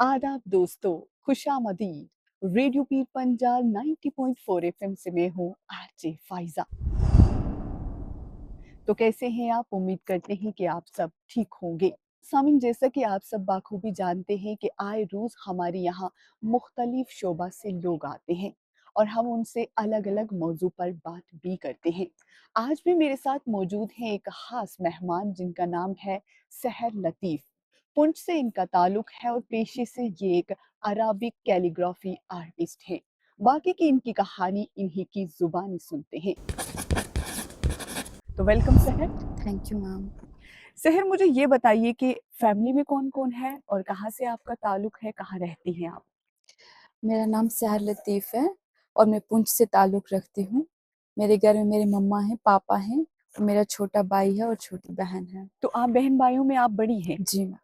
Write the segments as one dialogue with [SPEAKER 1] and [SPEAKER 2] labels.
[SPEAKER 1] आदाब दोस्तों, खुशामदीद। रेडियो पीर पंजाब 90.4 एफएम से मैं हूँ आरजे फाइजा। तो कैसे हैं आप? उम्मीद करते हैं कि आप सब ठीक होंगे। सामिन, जैसा कि आप सब बाखूबी जानते हैं कि आए रोज हमारे यहाँ मुख्तलिफ शोबा से लोग आते हैं और हम उनसे अलग अलग मौजू पर बात भी करते हैं। आज भी मेरे साथ मौजूद हैं एक खास मेहमान जिनका नाम है सहर लतीफ़। पुंछ से इनका ताल्लुक है और पेशे से ये एक अराबिक कैलीग्राफी आर्टिस्ट हैं। बाकी की इनकी कहानी इन्हीं की जुबानी सुनते हैं। तो वेलकम सहर।
[SPEAKER 2] Thank you ma'am.
[SPEAKER 1] सहर, मुझे ये बताइए कि फैमिली में कौन-कौन है और कहाँ से आपका ताल्लुक है, कहाँ रहती हैं आप?
[SPEAKER 2] मेरा नाम सहर लतीफ़ है और मैं पुंछ से ताल्लुक़ रखती हूँ। मेरे घर में मेरे मम्मा हैं, पापा हैं और मेरा छोटा भाई है और छोटी बहन है।
[SPEAKER 1] तो आप बहन-भाइयों में आप बड़ी हैं।
[SPEAKER 2] जी मैम।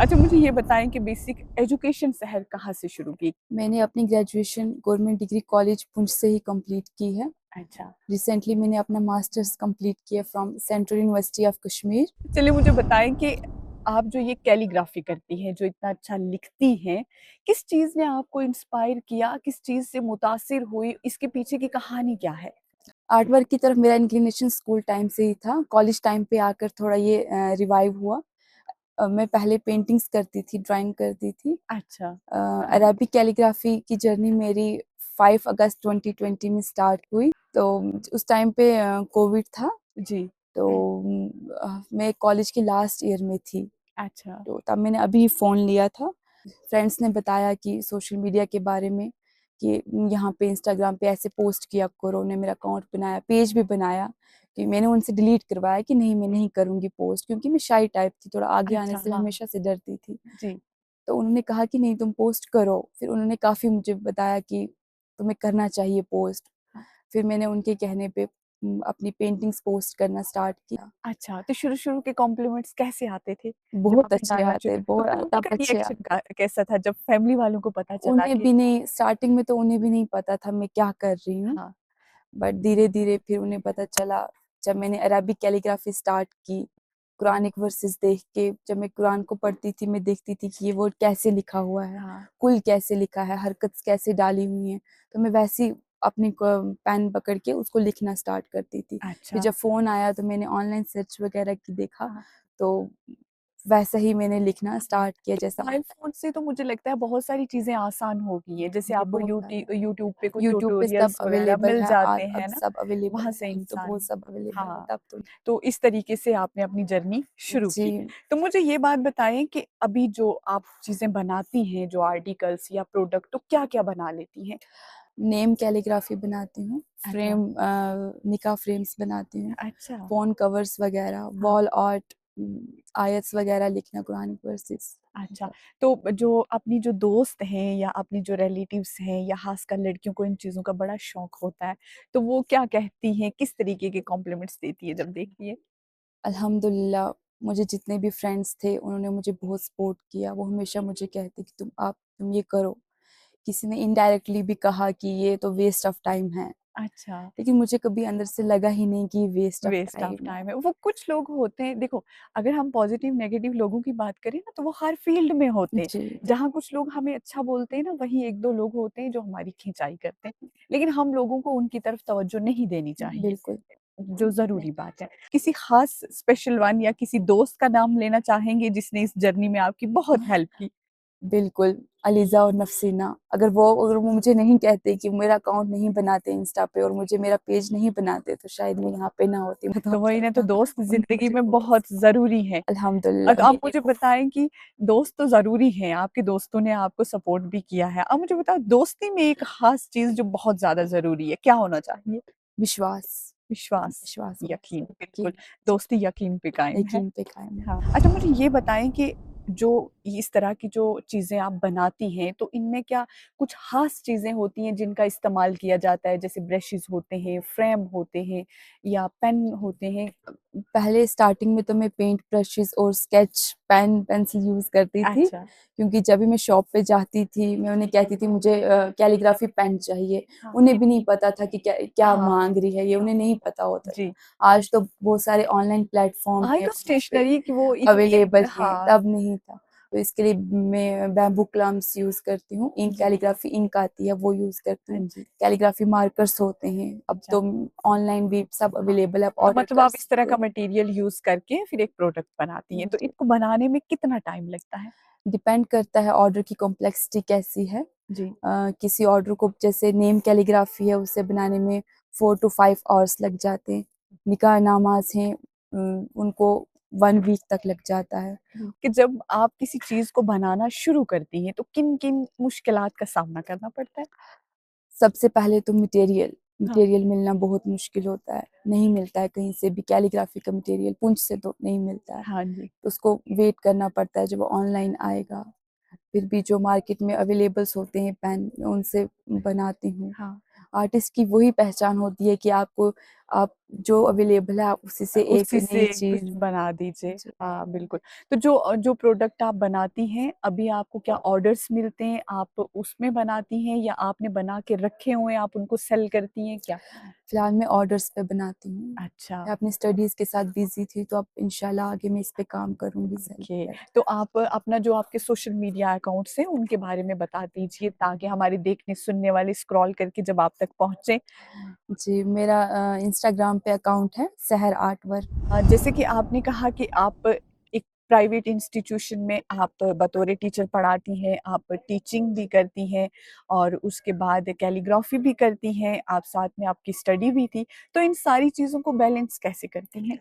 [SPEAKER 1] अच्छा, मुझे ये बताएँ कि बेसिक एजुकेशन सहर कहाँ से शुरू की?
[SPEAKER 2] मैंने अपनी graduation government degree college Poonch से ही कंप्लीट की है।
[SPEAKER 1] अच्छा।
[SPEAKER 2] रिसेंटली मैंने अपना मास्टर्स कंप्लीट किया from central university of Kashmir.
[SPEAKER 1] चलिए मुझे बताएँ कि आप जो ये कैलीग्राफी करती हैं, जो इतना अच्छा लिखती हैं, किस चीज़ ने आपको इंस्पायर किया? किस चीज़ से मुतासिर हुई? इसके पीछे की कहानी क्या है?
[SPEAKER 2] आर्ट वर्क की तरफ मेरा इंक्लिनेशन स्कूल टाइम से ही था। कॉलेज टाइम पे आकर थोड़ा ये रिवाइव हुआ। मैं पहले पेंटिंग्स करती थी, ड्राइंग करती थी।
[SPEAKER 1] अच्छा।
[SPEAKER 2] अरेबिक कैलीग्राफी की जर्नी मेरी 5 अगस्त 2020 में स्टार्ट हुई। तो उस टाइम पे कोविड था।
[SPEAKER 1] जी।
[SPEAKER 2] तो मैं कॉलेज के लास्ट ईयर में थी।
[SPEAKER 1] अच्छा।
[SPEAKER 2] तो तब मैंने अभी फ़ोन लिया था। फ्रेंड्स ने बताया कि सोशल मीडिया के बारे में कि यहाँ पे इंस्टाग्राम पे ऐसे पोस्ट किया करो। उन्होंने मेरा अकाउंट बनाया, पेज भी बनाया कि मैंने उनसे डिलीट करवाया कि नहीं, मैं नहीं करूँगी पोस्ट, क्योंकि मैं शाय टाइप थी, थोड़ा आगे आने
[SPEAKER 1] अच्छा,
[SPEAKER 2] से
[SPEAKER 1] हाँ।
[SPEAKER 2] हमेशा से डरती थी।
[SPEAKER 1] जी।
[SPEAKER 2] तो उन्होंने कहा कि नहीं, तुम पोस्ट करो। फिर उन्होंने काफ़ी मुझे बताया कि तुम्हें करना चाहिए पोस्ट। फिर मैंने उनके कहने पे अपनी पेंटिंग्स पोस्ट करना स्टार्ट किया।
[SPEAKER 1] अच्छा, तो शुरू-शुरू के कॉम्प्लीमेंट्स कैसे आते थे? जब
[SPEAKER 2] बहुत
[SPEAKER 1] आपने
[SPEAKER 2] अच्छे
[SPEAKER 1] डालना
[SPEAKER 2] आते,
[SPEAKER 1] तो
[SPEAKER 2] बहुत
[SPEAKER 1] फिर उनका
[SPEAKER 2] तब अच्छे
[SPEAKER 1] रिएक्शन
[SPEAKER 2] आते।
[SPEAKER 1] का कैसा था जब फैमिली वालों को पता चला
[SPEAKER 2] उन्हें
[SPEAKER 1] कि
[SPEAKER 2] भी नहीं, स्टार्टिंग में तो उन्हें भी नहीं पता था मैं क्या कर रही हूँ।
[SPEAKER 1] हाँ।
[SPEAKER 2] बट धीरे-धीरे फिर उन्हें पता चला, जब मैंने अरबिक कैलीग्राफी स्टार्ट की, कुरानिक वर्सेस देख के, जब मैं कुरान को पढ़ती थी, मैं देखती थी कि ये वर्ड कैसे लिखा हुआ है,
[SPEAKER 1] हाँ।
[SPEAKER 2] कुल कैसे लिखा है, हरकत कैसे डाली हुई है। तो मैं वैसे ही अपनी पेन पकड़ के उसको लिखना स्टार्ट करती थी। फिर
[SPEAKER 1] अच्छा।
[SPEAKER 2] जब फ़ोन आया तो मैंने ऑनलाइन सर्च वगैरह की देखा,
[SPEAKER 1] हाँ।
[SPEAKER 2] तो वैसा ही मैंने लिखना स्टार्ट किया जैसा
[SPEAKER 1] मोबाइल फ़ोन से तो मुझे लगता है बहुत सारी चीज़ें आसान हो गई हैं। जैसे आपको
[SPEAKER 2] बहुत सारे
[SPEAKER 1] यूट्यूब पे कुछ
[SPEAKER 2] यूट्यूब पे सब
[SPEAKER 1] ट्यूटोरियल्स वगैरह
[SPEAKER 2] अवेलेबल
[SPEAKER 1] मिल
[SPEAKER 2] है,
[SPEAKER 1] जाते
[SPEAKER 2] अब
[SPEAKER 1] हैं ना,
[SPEAKER 2] सब अवेलेबल
[SPEAKER 1] वहाँ
[SPEAKER 2] है,
[SPEAKER 1] से
[SPEAKER 2] अब तो बहुत
[SPEAKER 1] इंसान
[SPEAKER 2] सब अवेलेबल है,
[SPEAKER 1] हाँ,
[SPEAKER 2] तब तो
[SPEAKER 1] तो इस तरीके से आपने अपनी जर्नी शुरू
[SPEAKER 2] जी।
[SPEAKER 1] की। तो मुझे ये बात बताएँ कि अभी जो आप चीज़ें बनाती हैं, जो आर्टिकल्स या प्रोडक्ट, तो क्या-क्या बना लेती हैं?
[SPEAKER 2] नेम कैलीग्राफी बनाती हूँ,
[SPEAKER 1] अच्छा।
[SPEAKER 2] निकाह फ्रेम्स बनाती हूँ,
[SPEAKER 1] अच्छा।
[SPEAKER 2] फ़ोन कवर्स वगैरह,
[SPEAKER 1] हाँ।
[SPEAKER 2] वॉल आर्ट, आयत्स वगैरह लिखना, कुरानिक वर्सेस
[SPEAKER 1] अच्छा,
[SPEAKER 2] मतलब।
[SPEAKER 1] तो जो अपनी जो दोस्त हैं या अपनी जो रिलेटिव्स हैं या ख़ासकर लड़कियों को इन चीज़ों का बड़ा शौक होता है, तो वो क्या कहती हैं? किस तरीके के कॉम्प्लीमेंट्स देती हैं जब देखती हैं?
[SPEAKER 2] अल्हम्दुलिल्लाह, मुझे जितने भी फ्रेंड्स थे उन्होंने मुझे बहुत सपोर्ट किया। वो हमेशा मुझे कहते कि तुम ये करो। किसी ने इनडायरेक्टली भी कहा कि ये तो वेस्ट ऑफ टाइम है।
[SPEAKER 1] अच्छा।
[SPEAKER 2] लेकिन मुझे कभी अंदर से लगा ही नहीं कि waste of
[SPEAKER 1] waste of
[SPEAKER 2] time है।
[SPEAKER 1] टाइम है। वो कुछ लोग होते हैं, देखो, अगर हम पॉज़िटिव नेगेटिव लोगों की बात करें ना, तो वो हर फ़ील्ड में होते हैं।
[SPEAKER 2] जी,
[SPEAKER 1] जहाँ कुछ लोग हमें अच्छा बोलते हैं ना, वहीं 1-2 लोग होते हैं जो हमारी खिंचाई करते हैं। लेकिन हम लोगों को उनकी तरफ तवज्जो नहीं देनी चाहिए,
[SPEAKER 2] बिल्कुल।
[SPEAKER 1] जो ज़रूरी बात है। किसी ख़ास स्पेशल वन या किसी दोस्त का नाम लेना चाहेंगे जिसने इस जर्नी में आपकी बहुत हेल्प की?
[SPEAKER 2] बिल्कुल, अलीज़ा और नफ़सीना, अगर वो मुझे नहीं कहते कि मेरा अकाउंट नहीं बनाते इंस्टा पे और मुझे मेरा पेज नहीं बनाते, तो शायद मैं यहाँ पे ना होती। मैं तो
[SPEAKER 1] तो वही ना, तो दोस्त
[SPEAKER 2] उन्होंने
[SPEAKER 1] ज़िंदगी
[SPEAKER 2] मुझे
[SPEAKER 1] में
[SPEAKER 2] बहुत
[SPEAKER 1] बहुत ज़रूरी हैं। तो
[SPEAKER 2] अल्हम्दुलिल्लाह
[SPEAKER 1] आप
[SPEAKER 2] मैंने
[SPEAKER 1] मुझे
[SPEAKER 2] वो
[SPEAKER 1] बताएँ कि दोस्त तो ज़रूरी हैं, आपके दोस्तों ने आपको सपोर्ट भी किया है। अब मुझे बताओ, दोस्ती में एक ख़ास चीज़ जो बहुत ज़्यादा ज़रूरी है, क्या होना चाहिए?
[SPEAKER 2] विश्वास
[SPEAKER 1] विश्वास,
[SPEAKER 2] विश्वास होना
[SPEAKER 1] यकीन,
[SPEAKER 2] चाहिए
[SPEAKER 1] बिल्कुल,
[SPEAKER 2] कि
[SPEAKER 1] दोस्ती यकीन पे कायम है।
[SPEAKER 2] यकीन पे कायम है।
[SPEAKER 1] हाँ, अच्छा मुझे ये बताएँ कि जो इस तरह की जो चीज़ें आप बनाती हैं, तो इनमें क्या कुछ ख़ास चीज़ें होती हैं जिनका इस्तेमाल किया जाता है? जैसे ब्रशेज़ होते हैं, फ्रेम होते हैं या पेन होते हैं?
[SPEAKER 2] पहले स्टार्टिंग में तो मैं पेंट ब्रशेज़ और स्केच पेन, पेंसिल यूज़ करती थी,
[SPEAKER 1] अच्छा।
[SPEAKER 2] क्योंकि जब भी मैं शॉप पे जाती थी, मैं उन्हें कहती थी मुझे कैलीग्राफी पेन चाहिए।
[SPEAKER 1] हाँ।
[SPEAKER 2] उन्हें भी नहीं पता था कि क्या क्या
[SPEAKER 1] हाँ।
[SPEAKER 2] माँग रही है ये, उन्हें नहीं पता होता था।
[SPEAKER 1] जी।
[SPEAKER 2] आज तो बहुत सारे ऑनलाइन प्लेटफ़ॉर्म
[SPEAKER 1] आज
[SPEAKER 2] हैं,
[SPEAKER 1] तो
[SPEAKER 2] वहाँ पे
[SPEAKER 1] स्टेशनरी की वो इतनी
[SPEAKER 2] अवेलेबल हैं,
[SPEAKER 1] हाँ,
[SPEAKER 2] तब नहीं था। तो इसके लिए मैं बैम्बू क्लम्स यूज़ करती हूँ, इंक
[SPEAKER 1] जी।
[SPEAKER 2] कैलीग्राफी इंक आती है वो यूज़ करती
[SPEAKER 1] हाँ
[SPEAKER 2] हूँ।
[SPEAKER 1] जी।
[SPEAKER 2] कैलीग्राफी मार्कर्स होते हैं, अब
[SPEAKER 1] अच्छा।
[SPEAKER 2] तो ऑनलाइन भी सब अवेलेबल है, आप
[SPEAKER 1] तो
[SPEAKER 2] ऑर्डर
[SPEAKER 1] मतलब
[SPEAKER 2] कर
[SPEAKER 1] आप इस तरह
[SPEAKER 2] सकते
[SPEAKER 1] का
[SPEAKER 2] हो।
[SPEAKER 1] मटेरियल यूज़ करके फिर एक प्रोडक्ट बनाती हैं, तो
[SPEAKER 2] जी।
[SPEAKER 1] इसको बनाने में कितना टाइम लगता है?
[SPEAKER 2] डिपेंड करता है ऑर्डर की कॉम्प्लेक्सिटी कैसी है।
[SPEAKER 1] जी।
[SPEAKER 2] किसी ऑर्डर को जैसे नेम कैलीग्राफी है उसे बनाने में 4 टू 5 आवर्स लग जाते हैं। निकाह नामाज़ हैं उनको 1 वीक तक लग जाता है।
[SPEAKER 1] कि जब आप किसी चीज़ को बनाना शुरू करती हैं, तो किन-किन मुश्किलात का सामना करना पड़ता है?
[SPEAKER 2] सबसे पहले तो मटेरियल,
[SPEAKER 1] हाँ।
[SPEAKER 2] मटेरियल मिलना बहुत मुश्किल होता है, नहीं मिलता है कहीं से भी कैलीग्राफी का मटेरियल पुंछ से तो नहीं मिलता है।
[SPEAKER 1] हाँ जी।
[SPEAKER 2] तो उसको वेट करना पड़ता है जब वो ऑनलाइन आएगा। फिर भी जो मार्केट में अवेलेबल्स होते हैं पेन, मैं उनसे बनाती हूँ।
[SPEAKER 1] हाँ।
[SPEAKER 2] आर्टिस्ट की वही पहचान होती है कि आप जो अवेलेबल है आप उसी से एक
[SPEAKER 1] उसी
[SPEAKER 2] नई
[SPEAKER 1] से कुछ
[SPEAKER 2] चीज़।
[SPEAKER 1] बना दीजिए।
[SPEAKER 2] जी।
[SPEAKER 1] हाँ, बिल्कुल। तो जो प्रोडक्ट आप बनाती हैं, अभी आपको क्या ऑर्डर्स मिलते हैं, आप उसमें बनाती हैं या आपने बना के रखे हुए हैं, आप उनको सेल करती हैं, क्या?
[SPEAKER 2] फिलहाल मैं ऑर्डर्स पे बनाती हूँ।
[SPEAKER 1] अच्छा।
[SPEAKER 2] मैं अपनी स्टडीज़ के साथ बिज़ी थी तो अब इंशाल्लाह आगे मैं इस पे काम करूँगी सेल
[SPEAKER 1] ओके।
[SPEAKER 2] वगैरह।
[SPEAKER 1] तो आप अपना जो आपके सोशल मीडिया अकाउंट्स हैं, उनके बारे में बता दीजिए ताकि हमारे देखने-सुनने वाले स्क्रॉल करके जब आप तक पहुँचे।
[SPEAKER 2] जी, मेरा इंस्टाग्राम पे अकाउंट है सहर आर्ट वर्क।
[SPEAKER 1] जैसे कि आपने कहा कि आप एक प्राइवेट इंस्टीट्यूशन में आप बतौर टीचर पढ़ाती हैं, आप टीचिंग भी करती हैं और उसके बाद कैलीग्राफी भी करती हैं, आप साथ में आपकी स्टडी भी थी। तो इन सारी चीज़ों को बैलेंस कैसे करती हैं?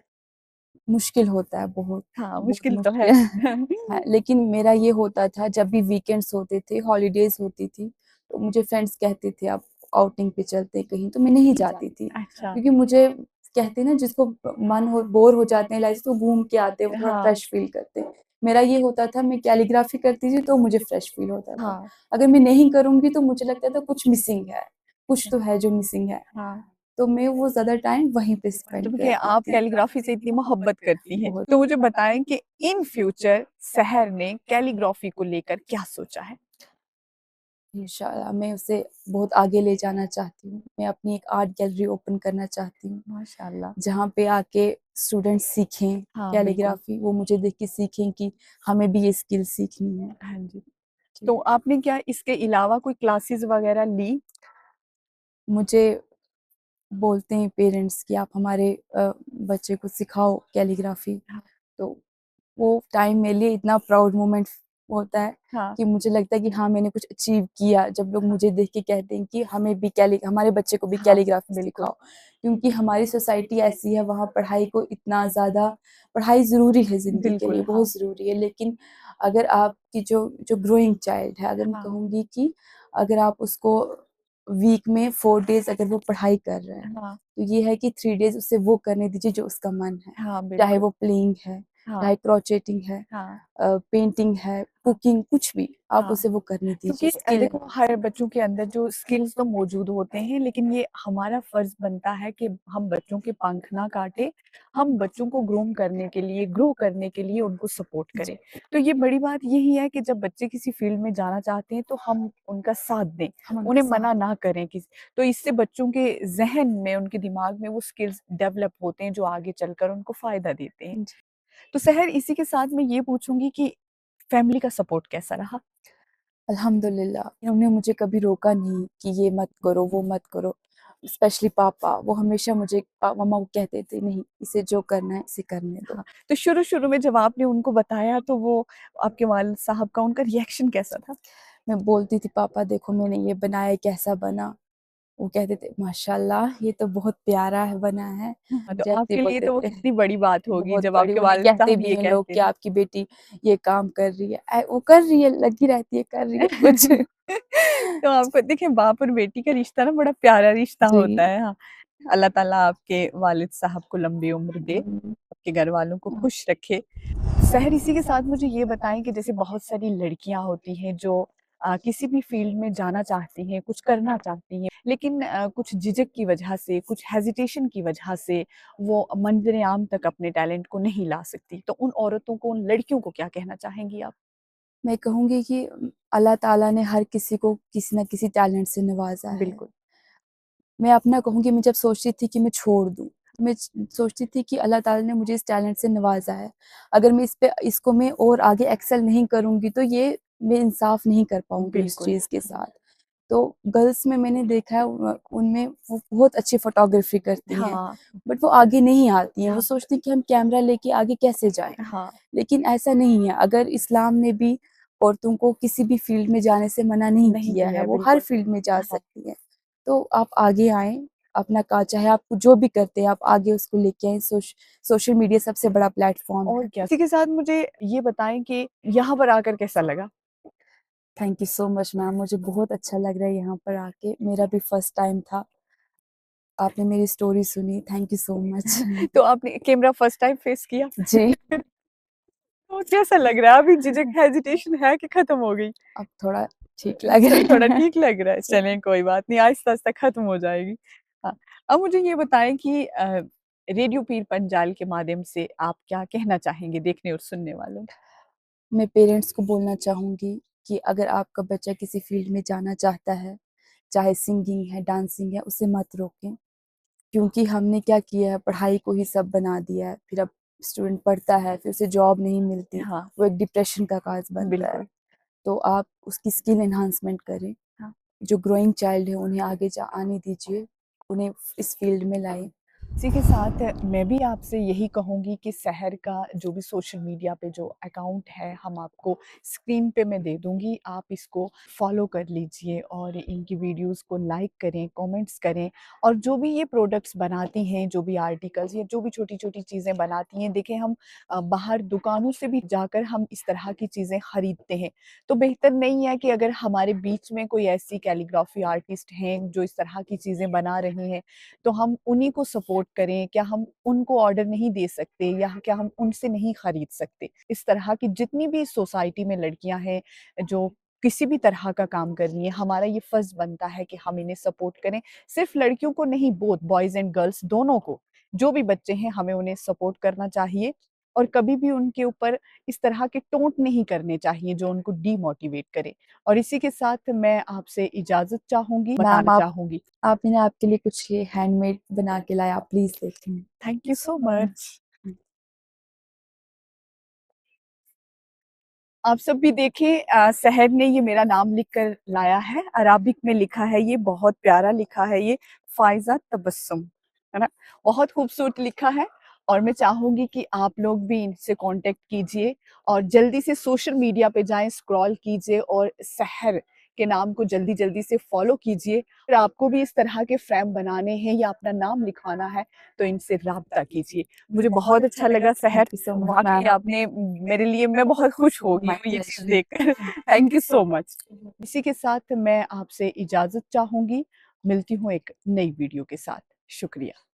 [SPEAKER 2] मुश्किल होता है बहुत,
[SPEAKER 1] हाँ,
[SPEAKER 2] बहुत
[SPEAKER 1] मुश्किल तो है।
[SPEAKER 2] मुश्किल है। लेकिन मेरा ये होता था जब भी वीकेंड्स होते थे, हॉलिडेज़ होती थी, तो मुझे फ्रेंड्स कहते थे अब आउटिंग पे चलते हैं कहीं, तो मैं नहीं जाती थी।
[SPEAKER 1] अच्छा।
[SPEAKER 2] क्योंकि मुझे कहते हैं ना जिसको मन हो बोर हो जाते हैं लाइफ से तो घूम के आते हैं, वो थोड़ा
[SPEAKER 1] हाँ,
[SPEAKER 2] फ्रेश फील करते हैं। मेरा ये होता था मैं कैलीग्राफी करती थी तो मुझे फ्रेश फील होता था।
[SPEAKER 1] हाँ,
[SPEAKER 2] अगर मैं नहीं करूँगी तो मुझे लगता था कुछ मिसिंग है, कुछ तो है जो मिसिंग है।
[SPEAKER 1] हाँ।
[SPEAKER 2] तो मैं वो ज़्यादा टाइम वहीं पे स्पेंड
[SPEAKER 1] जब कि
[SPEAKER 2] करती
[SPEAKER 1] आप
[SPEAKER 2] थी।
[SPEAKER 1] कैलीग्राफी से इतनी मोहब्बत करती हैं,
[SPEAKER 2] बहुत।
[SPEAKER 1] तो मुझे बताएँ कि इन फ्यूचर शहर ने कैलीग्राफी को लेकर क्या सोचा है?
[SPEAKER 2] इंशाल्लाह मैं उसे बहुत आगे ले जाना चाहती हूँ। मैं अपनी एक आर्ट गैलरी ओपन करना चाहती हूँ,
[SPEAKER 1] माशाअल्लाह।
[SPEAKER 2] जहाँ पे आके स्टूडेंट्स सीखें
[SPEAKER 1] हाँ, बिल्कुल।
[SPEAKER 2] कैलीग्राफी, वो मुझे देख के सीखें कि हमें भी ये स्किल सीखनी है।
[SPEAKER 1] हाँ जी।
[SPEAKER 2] जी।
[SPEAKER 1] तो आपने क्या इसके अलावा कोई क्लासेस वगैरह ली?
[SPEAKER 2] मुझे बोलते हैं पेरेंट्स कि आप हमारे बच्चे को सिखाओ कैलीग्राफी,
[SPEAKER 1] हाँ,
[SPEAKER 2] तो वो टाइम मेरे लिए इतना प्राउड मोमेंट होता है
[SPEAKER 1] हाँ,
[SPEAKER 2] कि मुझे लगता है कि हाँ, मैंने कुछ अचीव किया। जब लोग मुझे देख के कहते हैं कि हमें भी कैली हमारे बच्चे को भी
[SPEAKER 1] हाँ,
[SPEAKER 2] कैलीग्राफी
[SPEAKER 1] बिल्कुल।
[SPEAKER 2] सिखाओ। क्योंकि हमारी सोसाइटी ऐसी है, वहाँ पढ़ाई को इतना ज़्यादा पढ़ाई ज़रूरी है ज़िंदगी के
[SPEAKER 1] बिल्कुल,
[SPEAKER 2] लिए,
[SPEAKER 1] हाँ,
[SPEAKER 2] बहुत ज़रूरी है। लेकिन अगर आपकी जो जो ग्रोइंग चाइल्ड है, अगर मैं
[SPEAKER 1] हाँ,
[SPEAKER 2] कहूँगी कि अगर आप उसको वीक में 4 डेज़ अगर वो पढ़ाई कर रहा है,
[SPEAKER 1] हाँ,
[SPEAKER 2] तो ये है कि 3 डेज़ उसे वो करने दीजिए जो उसका मन है।
[SPEAKER 1] हाँ,
[SPEAKER 2] चाहे
[SPEAKER 1] बिल्कुल।
[SPEAKER 2] वो प्लेइंग है,
[SPEAKER 1] हाँ,
[SPEAKER 2] चाहे क्रोचेटिंग है,
[SPEAKER 1] हाँ,
[SPEAKER 2] पेंटिंग है,
[SPEAKER 1] हाँ,
[SPEAKER 2] कुकिंग कुछ भी, आप
[SPEAKER 1] हाँ।
[SPEAKER 2] उसे वो करने
[SPEAKER 1] क्योंकि
[SPEAKER 2] दीजिए, स्किल है।
[SPEAKER 1] देखो हर बच्चों के अंदर जो स्किल्स तो मौजूद होते हैं, लेकिन ये हमारा फर्ज बनता है कि हम बच्चों के पंख ना काटें, हम बच्चों को ग्रूम करने के लिए, ग्रो करने के लिए उनको सपोर्ट
[SPEAKER 2] जी,
[SPEAKER 1] करें। तो ये बड़ी बात यही है कि जब बच्चे किसी फील्ड में जाना चाहते हैं, तो हम उनका साथ दें,
[SPEAKER 2] हम उनके
[SPEAKER 1] उन्हें
[SPEAKER 2] साथ
[SPEAKER 1] मना ना करें तो इससे बच्चों के ज़हन में, उनके दिमाग में वो स्किल्स डेवलप होते हैं, जो आगे चलकर उनको फ़ायदा देते हैं।
[SPEAKER 2] जी।
[SPEAKER 1] तो सहर इसी के साथ मैं ये पूछूँगी कि फैमिली का सपोर्ट कैसा रहा?
[SPEAKER 2] अल्हम्दुलिल्लाह, इन्होंने मुझे कभी रोका नहीं कि ये मत करो, वो मत करो। स्पेशली पापा, वो हमेशा मुझे मम्मा को कहते थे, "नहीं, इसे जो करना है, इसे करने दो।"
[SPEAKER 1] हाँ, तो शुरू-शुरू में जब आपने उनको बताया तो वो आपके वालिद साहब का उनका रिएक्शन कैसा था?
[SPEAKER 2] मैं बोलती थी, "पापा देखो मैंने ये बनाया, कैसा बना?" वो कहते थे, "माशाल्लाह, ये तो बहुत प्यारा है बना है।"
[SPEAKER 1] हाँ, तो
[SPEAKER 2] जैसे
[SPEAKER 1] आपके लिए
[SPEAKER 2] बोलते
[SPEAKER 1] तो वो
[SPEAKER 2] थे
[SPEAKER 1] कितनी बड़ी बात होगी
[SPEAKER 2] बहुत
[SPEAKER 1] जब
[SPEAKER 2] बड़ी,
[SPEAKER 1] आपके
[SPEAKER 2] उन्हें
[SPEAKER 1] वालिद
[SPEAKER 2] कहते
[SPEAKER 1] साहब
[SPEAKER 2] भी
[SPEAKER 1] ये
[SPEAKER 2] हैं लोग
[SPEAKER 1] कहते
[SPEAKER 2] कि
[SPEAKER 1] हैं।
[SPEAKER 2] आपकी बेटी ये काम कर रही है। वो कर रही है, लगी रहती है, कर रही है कुछ।
[SPEAKER 1] तो आपको देखिए बाप और बेटी का रिश्ता ना बड़ा प्यारा रिश्ता
[SPEAKER 2] जी।
[SPEAKER 1] होता है, हाँ। अल्लाह ताला आपके वालिद साहब को लंबी उम्र दे,
[SPEAKER 2] हुँ,
[SPEAKER 1] आपके घरवालों को खुश रखे। सहर इसी के साथ मुझे ये बताएँ कि जैसे बहुत सारी लड़कियाँ होती हैं जो किसी भी फ़ील्ड में जाना चाहती हैं, कुछ करना चाहती हैं, लेकिन कुछ झिझक की वजह से, कुछ हेजिटेशन की वजह से वो मंज़िल आम तक अपने टैलेंट को नहीं ला सकती। तो उन औरतों को, उन लड़कियों को क्या कहना चाहेंगी आप?
[SPEAKER 2] मैं कहूँगी कि अल्लाह ताला ने हर किसी को किसी न किसी टैलेंट से नवाज़ा है।
[SPEAKER 1] बिल्कुल।
[SPEAKER 2] मैं अपना कहूँगी मैं जब सोचती थी कि मैं छोड़ दूँ, मैं सोचती थी कि अल्लाह ताला ने मुझे इस टैलेंट से नवाजा है, अगर मैं इसको मैं और आगे एक्सेल नहीं करूँगी तो ये मैं इंसाफ नहीं कर पाऊँगी उस
[SPEAKER 1] बिल्कुल।
[SPEAKER 2] चीज़ के साथ। तो गर्ल्स में मैंने देखा है उनमें वो बहुत अच्छी फ़ोटोग्राफ़ी करती हैं,
[SPEAKER 1] हाँ,
[SPEAKER 2] बट वो आगे नहीं आती हैं। वो
[SPEAKER 1] हाँ,
[SPEAKER 2] सोचती हैं कि हम कैमरा लेके आगे कैसे जाएँ?
[SPEAKER 1] हाँ,
[SPEAKER 2] लेकिन ऐसा नहीं है, अगर इस्लाम ने भी औरतों को किसी भी फ़ील्ड में जाने से मना नहीं
[SPEAKER 1] नहीं
[SPEAKER 2] किया
[SPEAKER 1] किया
[SPEAKER 2] है,
[SPEAKER 1] है,
[SPEAKER 2] वो हर
[SPEAKER 1] बिल्कुल।
[SPEAKER 2] फ़ील्ड में जा
[SPEAKER 1] हाँ,
[SPEAKER 2] सकती हैं। तो आप आगे आएँ, अपना चाहे आप जो भी करते हैं, आप आगे उसको लेके आएँ। सोशल मीडिया सबसे बड़ा प्लेटफ़ॉर्म
[SPEAKER 1] और
[SPEAKER 2] है।
[SPEAKER 1] क्या। इसी के साथ मुझे ये बताएँ कि यहाँ पर आकर कैसा लगा?
[SPEAKER 2] Thank you so much ma'am, मुझे बहुत अच्छा लग रहा है यहाँ पर आके। मेरा भी फर्स्ट टाइम था। आपने मेरी स्टोरी सुनी, थैंक यू सो मच।
[SPEAKER 1] तो आपने कैमरा फर्स्ट टाइम फेस किया?
[SPEAKER 2] जी,
[SPEAKER 1] तो कैसा लग रहा है? अभी झिझक हेजिटेशन है कि खत्म हो गई?
[SPEAKER 2] अब थोड़ा ठीक लग रहा
[SPEAKER 1] थोड़ा
[SPEAKER 2] है।
[SPEAKER 1] ठीक लग रहा है,
[SPEAKER 2] जी।
[SPEAKER 1] चलें कोई बात नहीं, आहिस्ता-आहिस्ता खत्म हो जाएगी। हाँ, अब मुझे ये बताएँ कि रेडियो पीर पंजाल के माध्यम से आप क्या कहना चाहेंगे देखने और सुनने वालों को?
[SPEAKER 2] मैं पेरेंट्स को बोलना चाहूँगी कि अगर आपका बच्चा किसी फ़ील्ड में जाना चाहता है, चाहे सिंगिंग है, डांसिंग है, उसे मत रोकें। क्योंकि हमने क्या किया है, पढ़ाई को ही सब बना दिया है। फिर अब स्टूडेंट पढ़ता है, फिर उसे जॉब नहीं मिलती,
[SPEAKER 1] हाँ,
[SPEAKER 2] वो एक डिप्रेशन का काज़ बनता है।
[SPEAKER 1] बिल्कुल।
[SPEAKER 2] तो आप उसकी स्किल एनहांसमेंट करें।
[SPEAKER 1] हाँ।
[SPEAKER 2] जो ग्रोइंग चाइल्ड है, उन्हें आगे आने दीजिए, उन्हें इस फ़ील्ड में लाएँ।
[SPEAKER 1] इसी के साथ मैं भी आपसे यही कहूँगी कि शहर का जो भी सोशल मीडिया पे जो अकाउंट है, हम आपको स्क्रीन पे मैं दे दूँगी, आप इसको फ़ॉलो कर लीजिए और इनकी वीडियोज़ को लाइक करें, कमेंट्स करें और जो भी ये प्रोडक्ट्स बनाती हैं, जो भी आर्टिकल्स या जो भी छोटी-छोटी चीज़ें बनाती हैं, देखिए हम बाहर दुकानों से भी जाकर हम इस तरह की चीज़ें खरीदते हैं। तो बेहतर नहीं है कि अगर हमारे बीच में कोई ऐसी कैलीग्राफी आर्टिस्ट हैं, जो इस तरह की चीज़ें बना रही हैं, तो हम उन्हीं को सपोर्ट करें, क्या हम उनको ऑर्डर नहीं दे सकते या क्या हम उनसे नहीं खरीद सकते? इस तरह की जितनी भी सोसाइटी में लड़कियाँ हैं, जो किसी भी तरह का काम कर रही हैं, हमारा ये फ़र्ज़ बनता है कि हम इन्हें सपोर्ट करें। सिर्फ़ लड़कियों को नहीं, बोथ बॉयज़ एंड गर्ल्स दोनों को। जो भी बच्चे हैं, हमें उन्हें सपोर्ट करना चाहिए और कभी भी उनके ऊपर इस तरह के टोंट नहीं करने चाहिए, जो उनको डीमोटिवेट करे। और इसी के साथ मैं आपसे इजाज़त चाहूँगी,
[SPEAKER 2] मैम
[SPEAKER 1] बताना चाहूँगी।
[SPEAKER 2] मैंने आपके लिए कुछ ये हैंडमेड बना के लाया, आप प्लीज़ देखें।
[SPEAKER 1] Thank you so much. आप सब भी देखें, सहर ने ये मेरा नाम लिख कर लाया है, अराबिक में लिखा है, ये बहुत प्यारा लिखा है, ये फ़ाइज़ा तबस्सुम, है ना? बहुत खूबसूरत लिखा है और मैं चाहूँगी कि आप लोग भी इनसे कॉन्टैक्ट कीजिए और जल्दी से सोशल मीडिया पे जाएँ, स्क्रॉल कीजिए और सहर के नाम को जल्दी-जल्दी से फ़ॉलो कीजिए। अगर आपको भी इस तरह के फ्रेम बनाने हैं या अपना नाम लिखवाना है, तो इनसे राब्ता कीजिए। मुझे बहुत अच्छा लगा
[SPEAKER 2] थैंक
[SPEAKER 1] सहर,
[SPEAKER 2] यू सो मच
[SPEAKER 1] वाक़ई
[SPEAKER 2] मैम।
[SPEAKER 1] आपने मेरे लिए, मैं बहुत खुश हो गई
[SPEAKER 2] माय
[SPEAKER 1] हूँ ये चीज़
[SPEAKER 2] प्लेज़र।
[SPEAKER 1] देखकर। Thank you so much. इसी के साथ मैं आपसे इजाज़त चाहूँगी, मिलती हूँ एक नई वीडियो के साथ। शुक्रिया।